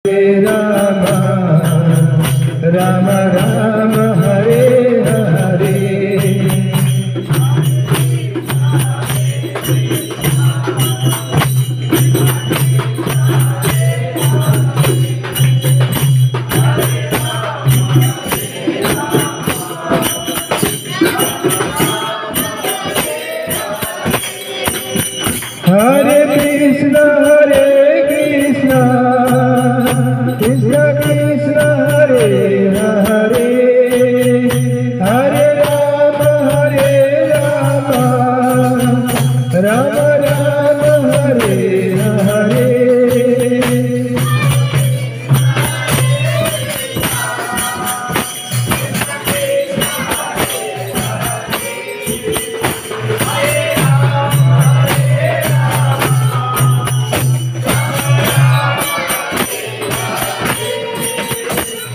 Ram Ram Ram Hare Hare. Hare Krishna Krishna Krishna Hare Hare, Hare Ram Ram Ram Hare Hare.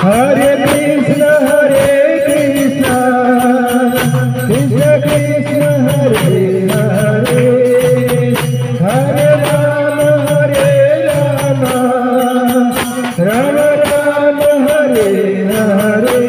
Hare Krishna Krishna Krishna Hare Hare, Hare Ram Ram Ram Hare Hare.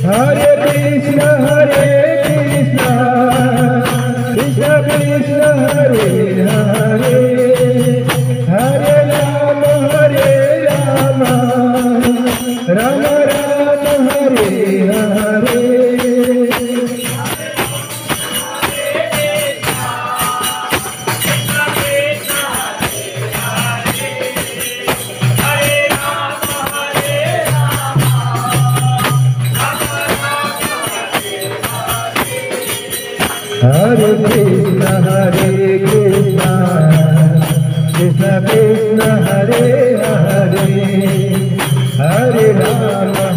Hare Krishna Krishna Krishna Hare Hare, Hare Ram Ram Ram Hare Hare. Hare Krishna Krishna Krishna Hare Hare, Hare Ram